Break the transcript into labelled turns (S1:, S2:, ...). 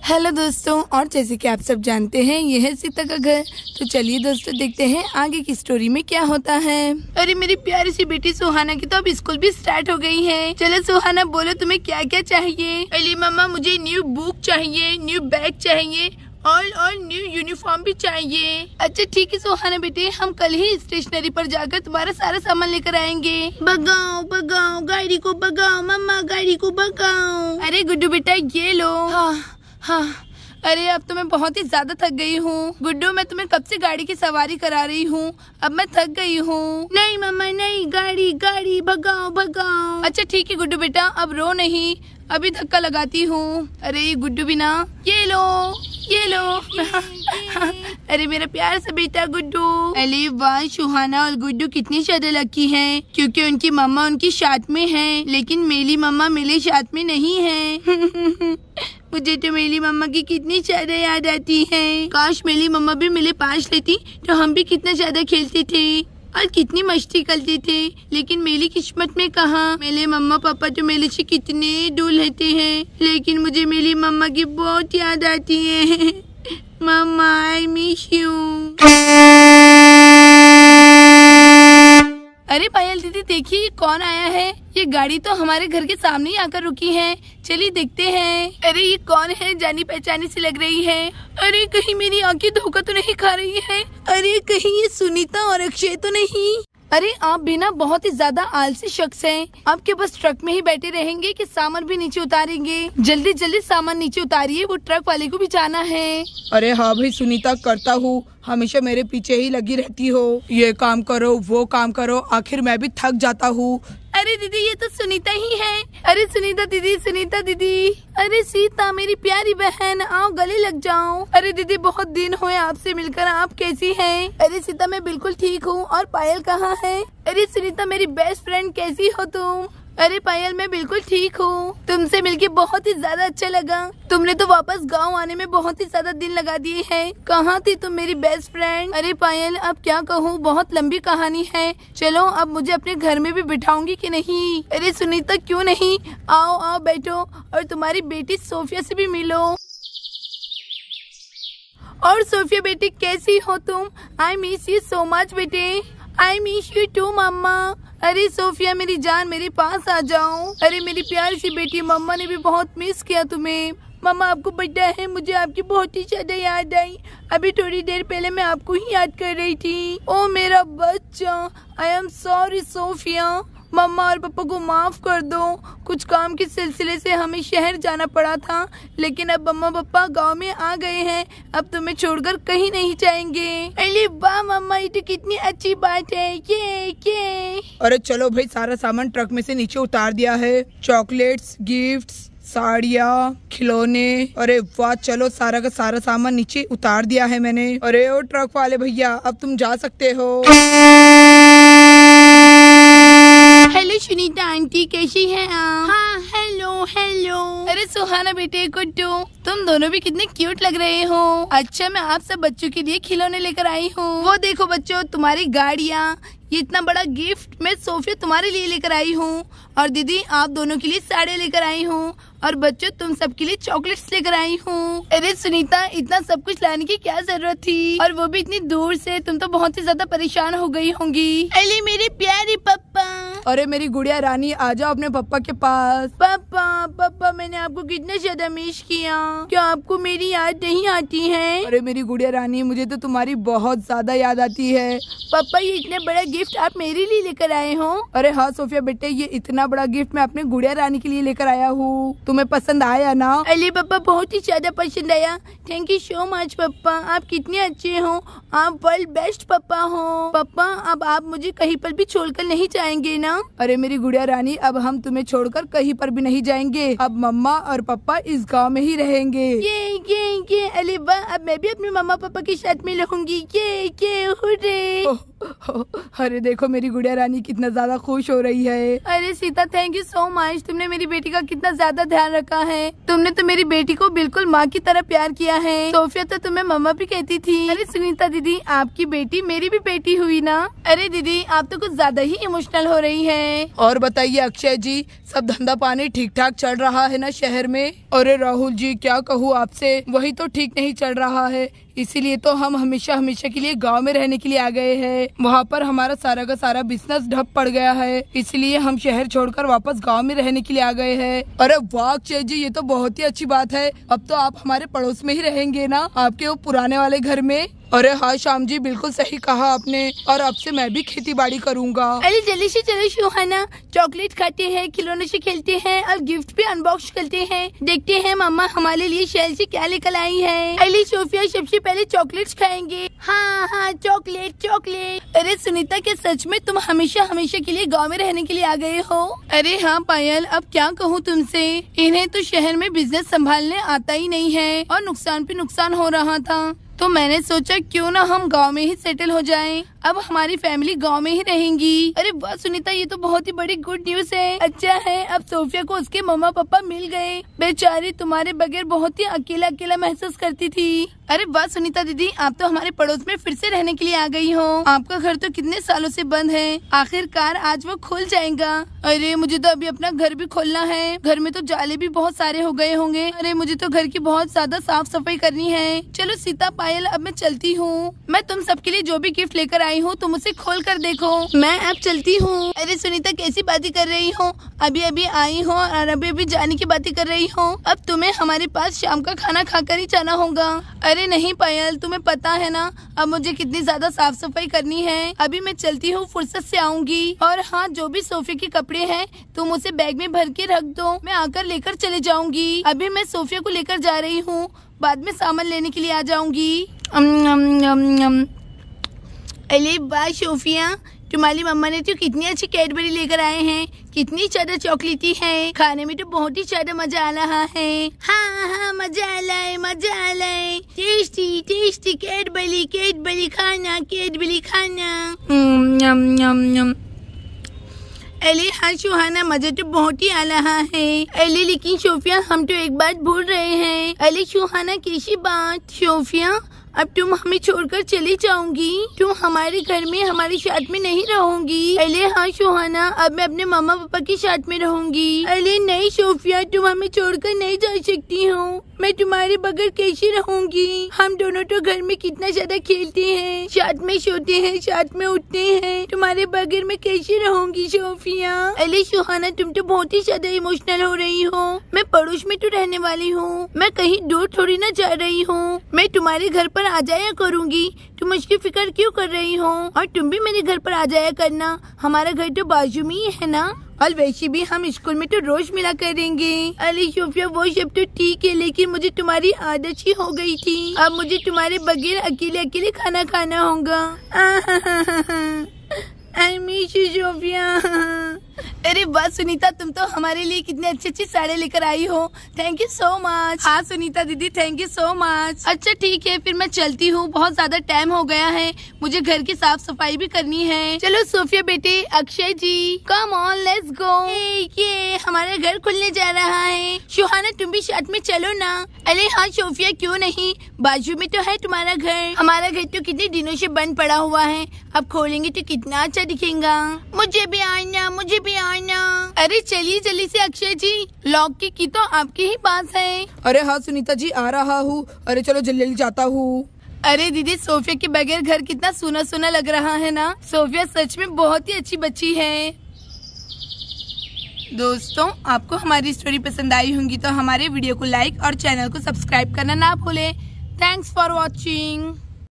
S1: Hello दोस्तों, और जैसे कि आप सब जानते हैं ये है सीता का घर। तो चलिए दोस्तों देखते हैं आगे की स्टोरी में क्या होता है। अरे मेरी प्यारी सी बेटी सुहाना की तो अब स्कूल भी स्टार्ट हो गई है। चलो सुहाना बोलो तुम्हें क्या क्या चाहिए। अली मम्मा मुझे न्यू बुक चाहिए, न्यू बैग चाहिए और न्यू यूनिफॉर्म भी चाहिए। अच्छा ठीक है सुहाना बेटे, हम कल ही स्टेशनरी पर जाकर तुम्हारा सारा सामान लेकर आएंगे। भगाओ भगाओ गाड़ी को, भगाओ मम्मा गाड़ी को भगाओ। अरे गुड्डू बेटा ये लो। हाँ, अरे अब तो मैं बहुत ही ज्यादा थक गई हूँ। गुड्डू मैं तुम्हें कब से गाड़ी की सवारी करा रही हूँ, अब मैं थक गई हूँ। नहीं मम्मा नहीं, गाड़ी गाड़ी भगाओ भगाओ। अच्छा ठीक है गुड्डू बेटा अब रो नहीं, अभी धक्का लगाती हूँ। अरे ये गुड्डू भी ना, ये लो ये लो। अरे मेरा प्यार सा बेटा गुड्डू। अरे वाह सुहाना और गुड्डू कितनी ज्यादा लकी हैं, क्योंकि उनकी मम्मा उनकी साथ में है, लेकिन मेरी मम्मा मेरे साथ में नहीं है। मुझे तो मेरी मम्मा की कितनी ज्यादा याद आती है। काश मेरी मम्मा भी मेरे पास रहती तो हम भी कितना ज्यादा खेलते थे और कितनी मस्ती करते थे। लेकिन मेरी किस्मत में कहाँ, मेरे मम्मा पापा तो मेरे से कितने दूर रहते हैं, लेकिन मुझे मेरी मम्मा की बहुत याद आती है। मम्मा आई मिस यू। अरे पायल दीदी देखिए कौन आया है। ये गाड़ी तो हमारे घर के सामने ही आकर रुकी है, चलिए देखते हैं। अरे ये कौन है, जानी पहचानी सी लग रही है। अरे कहीं मेरी आंखें धोखा तो नहीं खा रही है। अरे कहीं ये सुनीता और अक्षय तो नहीं। अरे आप भी ना बहुत ही ज्यादा आलसी शख्स हैं। आपके बस ट्रक में ही बैठे रहेंगे कि सामान भी नीचे उतारेंगे। जल्दी जल्दी सामान नीचे उतारिए, वो ट्रक वाले को भी जाना है।
S2: अरे हाँ भाई सुनीता, करता हूँ, हमेशा मेरे पीछे ही लगी रहती हो। ये काम करो वो काम करो, आखिर मैं भी थक जाता हूँ।
S1: अरे दीदी ये तो सुनीता ही है। अरे सुनीता दीदी, सुनीता दीदी। अरे सीता मेरी प्यारी बहन, आओ गले लग जाओ। अरे दीदी बहुत दिन हुए आपसे मिलकर, आप कैसी हैं? अरे सीता मैं बिल्कुल ठीक हूँ, और पायल कहाँ है? अरे सुनीता मेरी बेस्ट फ्रेंड कैसी हो तुम? अरे पायल मैं बिल्कुल ठीक हूँ, तुमसे मिलके बहुत ही ज्यादा अच्छा लगा। तुमने तो वापस गांव आने में बहुत ही ज्यादा दिन लगा दिए हैं। कहाँ थी तुम मेरी बेस्ट फ्रेंड? अरे पायल अब क्या कहूँ, बहुत लंबी कहानी है। चलो अब मुझे अपने घर में भी बिठाऊंगी कि नहीं? अरे सुनीता क्यों नहीं, आओ आओ बैठो, और तुम्हारी बेटी सोफिया से भी मिलो। और सोफिया बेटी कैसी हो तुम? आई मिस यू सो मच बेटे। आई मिस यू टू मम्मा। अरे सोफिया मेरी जान मेरे पास आ जाओ। अरे मेरी प्यारी सी बेटी, मम्मा ने भी बहुत मिस किया तुम्हें। मम्मा आपको पता है मुझे आपकी बहुत ही ज्यादा याद आई। अभी थोड़ी देर पहले मैं आपको ही याद कर रही थी। ओ मेरा बच्चा, आई एम सॉरी सोफिया। मम्मा और पापा को माफ कर दो, कुछ काम के सिलसिले से हमें शहर जाना पड़ा था, लेकिन अब मम्मा पापा गांव में आ गए हैं, अब तुम्हें छोड़कर कहीं नहीं जाएंगे। अरे वाह मम्मा, ये तो कितनी अच्छी बात है। ये
S2: अरे चलो भाई, सारा सामान ट्रक में से नीचे उतार दिया है। चॉकलेट्स, गिफ्ट्स, साड़ियाँ, खिलौने। अरे वाह, चलो सारा का सारा सामान नीचे उतार दिया है मैंने। अरे ओ ट्रक वाले भैया, अब तुम जा सकते हो।
S1: हेलो सुनीता आंटी, कैसी हैं आप? हाँ हेलो हेलो। अरे सुहाना बेटे गुड्डू, तुम दोनों भी कितने क्यूट लग रहे हो। अच्छा मैं आप सब बच्चों के लिए खिलौने लेकर आई हूँ। वो देखो बच्चों तुम्हारी गाड़ियाँ, ये इतना बड़ा गिफ्ट मैं सोफिया तुम्हारे लिए लेकर आई हूँ, और दीदी आप दोनों के लिए साड़ियाँ लेकर आई हूँ, और बच्चों तुम सबके लिए चॉकलेट्स लेकर आई हूँ। अरे सुनीता इतना सब कुछ लाने की क्या जरूरत थी, और वो भी इतनी दूर से, तुम तो बहुत ही ज्यादा परेशान हो गई होंगी। अरे मेरे प्यारे पापा।
S2: अरे मेरी गुड़िया रानी, आ जाओ अपने पापा के पास।
S1: पापा पापा मैंने आपको कितना ज्यादा मिस किया, क्या आपको मेरी याद नहीं आती है?
S2: अरे मेरी गुड़िया रानी, मुझे तो तुम्हारी बहुत ज्यादा याद आती है।
S1: पापा ये इतना बड़ा गिफ्ट आप मेरे लिए लेकर आए हो?
S2: अरे हाँ सोफिया बेटे, ये इतना बड़ा गिफ्ट मैं अपने गुड़िया रानी के लिए लेकर आया हूँ। तुम्हें पसंद आया ना?
S1: अरे पापा बहुत ही ज्यादा पसंद आया, थैंक यू सो मच पापा, आप कितने अच्छे हो, आप वर्ल्ड बेस्ट पापा हो। पापा अब आप मुझे कहीं पर भी छोड़कर नहीं जाएंगे ना?
S2: अरे मेरी गुड़िया रानी, अब हम तुम्हें छोड़कर कहीं पर भी नहीं जाएंगे। अब मम्मा और पापा इस गांव में ही रहेंगे।
S1: ये अरे वाह, अब मैं भी अपने मम्मा पापा के साथ में रहूंगी। ये हुर्रे।
S2: अरे देखो मेरी गुड़िया रानी कितना ज्यादा खुश हो रही है।
S1: अरे Sita thank you so much, तुमने मेरी बेटी का कितना ज्यादा ध्यान रखा है। तुमने तो मेरी बेटी को बिल्कुल माँ की तरह प्यार किया है। सोफिया तो तुम्हें मम्मा भी कहती थी। अरे सुनीता दीदी आपकी बेटी मेरी भी बेटी हुई ना। अरे दीदी आप तो कुछ ज्यादा ही इमोशनल हो रही है।
S2: और बताइए अक्षय जी, सब धंधा पानी ठीक ठाक चल रहा है ना शहर में? अरे राहुल जी क्या कहूँ आपसे, वही तो ठीक नहीं चल रहा है, इसीलिए तो हम हमेशा हमेशा के लिए गांव में रहने के लिए आ गए हैं। वहाँ पर हमारा सारा का सारा बिजनेस ठप पड़ गया है, इसलिए हम शहर छोड़कर वापस गांव में रहने के लिए आ गए हैं। अरे वाह अक्षय जी, ये तो बहुत ही अच्छी बात है। अब तो आप हमारे पड़ोस में ही रहेंगे ना, आपके वो पुराने वाले घर में। अरे हाँ श्याम जी बिल्कुल सही कहा आपने, और अब से मैं भी खेती बाड़ी करूँगा।
S1: अरे जल्दी से चलो सुहाना, चॉकलेट खाते हैं, खिलौने से खेलते हैं और गिफ्ट भी अनबॉक्स करते हैं। देखते हैं मम्मा हमारे लिए शहर से क्या लेकर आई है। अली सोफिया सबसे पहले चॉकलेट्स खाएंगे। हाँ हाँ चॉकलेट चॉकलेट। अरे सुनीता क्या सच में तुम हमेशा हमेशा के लिए गाँव में रहने के लिए आ गए हो? अरे हाँ पायल, अब क्या कहूँ तुमसे, इन्हें तो शहर में बिजनेस संभालने आता ही नहीं है और नुकसान पे नुकसान हो रहा था, तो मैंने सोचा क्यों ना हम गांव में ही सेटल हो जाएं। अब हमारी फैमिली गांव में ही रहेंगी। अरे वाह सुनीता, ये तो बहुत ही बड़ी गुड न्यूज है। अच्छा है अब सोफिया को उसके मम्मा पापा मिल गए, बेचारी तुम्हारे बगैर बहुत ही अकेला अकेला महसूस करती थी। अरे वाह सुनीता दीदी, आप तो हमारे पड़ोस में फिर से रहने के लिए आ गई हो। आपका घर तो कितने सालों से बंद है, आखिरकार आज वो खुल जाएगा। अरे मुझे तो अभी अपना घर भी खोलना है, घर में तो जाले भी बहुत सारे हो गए होंगे। अरे मुझे तो घर की बहुत ज्यादा साफ सफाई करनी है। चलो सीता पायल अब मैं चलती हूँ, मैं तुम सबके लिए जो भी गिफ्ट लेकर आई हूँ तुम उसे खोल कर देखो, मैं अब चलती हूँ। अरे सुनीता कैसी बातें कर रही हो, अभी अभी आई हो और अभी अभी जाने की बातें कर रही हो। अब तुम्हें हमारे पास शाम का खाना खाकर ही जाना होगा। अरे नहीं पायल, तुम्हें पता है ना अब मुझे कितनी ज्यादा साफ सफाई करनी है। अभी मैं चलती हूँ, फुर्सत से आऊंगी। और हाँ जो भी सोफे के कपड़े हैं तुम उसे बैग में भर के रख दो, मैं आकर लेकर चले जाऊंगी। अभी मैं सोफिया को लेकर जा रही हूँ, बाद में सामान लेने के लिए आ जाऊंगी। अरे वाह सोफिया, तुम्हारी मम्मा ने तो कितनी अच्छी कैडबरी लेकर आए हैं, कितनी ज्यादा चॉकलेटी है, खाने में तो बहुत ही ज्यादा मजा आ रहा है। हाँ हाँ मजा आ रहा है, मजा आ रहा है। टेस्टी टेस्टी कैडबरी कैडबरी खाना, कैडबरी खाना। अली हाँ सुहाना, मजा तो बहुत ही आ रहा है। अली लेकिन सोफिया हम तो एक बात भूल रहे हैं। अली सुहाना कैसी बात? सोफिया अब तुम हमें छोड़कर चली जाऊंगी, तुम हमारे घर में हमारे साथ में नहीं रहोगी। अले हाँ सुहाना, अब मैं अपने मामा पापा के साथ में रहूंगी। अले नहीं सोफिया, तुम हमें छोड़कर नहीं जा सकती हो, मैं तुम्हारे बगैर कैसे रहूंगी। हम दोनों तो घर में कितना ज्यादा खेलते हैं, साथ में सोते हैं, साथ में उठते हैं, तुम्हारे बगैर मैं कैसे रहूंगी सोफिया। अले सुहाना तुम तो बहुत ही ज्यादा इमोशनल हो रही हो, मैं पड़ोस में तो रहने वाली हूँ, मैं कहीं दूर थोड़ी ना जा रही हूँ, मैं तुम्हारे घर पर आ जाया करूँगी, तुम उसकी फिक्र क्यों कर रही हो। और तुम भी मेरे घर पर आ जाया करना, हमारा घर तो बाजू में ही है ना, और वैसे भी हम स्कूल में तो रोज मिला करेंगे। अरे सोफिया वो सब तो ठीक है, लेकिन मुझे तुम्हारी आदत ही हो गई थी, अब मुझे तुम्हारे बगैर अकेले अकेले खाना खाना होगा। I miss you Sophia. अरे वाह सुनीता, तुम तो हमारे लिए कितने अच्छी अच्छी साड़ी लेकर आई हो, थैंक यू सो मच। हाँ सुनीता दीदी थैंक यू सो मच। अच्छा ठीक है फिर मैं चलती हूँ, बहुत ज्यादा टाइम हो गया है, मुझे घर की साफ सफाई भी करनी है। चलो सोफिया बेटे, अक्षय जी कम ऑन लेट्स गो। ये हमारा घर खुलने जा रहा है, सुहाना तुम भी साथ में चलो ना। अरे हाँ सोफिया क्यों नहीं, बाजू में तो है तुम्हारा घर, हमारा घर तो कितने दिनों से बंद पड़ा हुआ है, अब खोलेंगे तो कितना अच्छा दिखेगा। मुझे भी आना, मुझे भी आना। अरे चलिए जल्दी से अक्षय जी, लॉक की तो आपके ही पास है।
S2: अरे हाँ सुनीता जी आ रहा हूँ, अरे चलो जल्दी जल्दी जाता हूँ।
S1: अरे दीदी सोफिया के बगैर घर कितना सुना सुना लग रहा है ना, सोफिया सच में बहुत ही अच्छी बच्ची है। दोस्तों आपको हमारी स्टोरी पसंद आई होंगी तो हमारे वीडियो को लाइक और चैनल को सब्सक्राइब करना ना भूलें। Thanks for watching.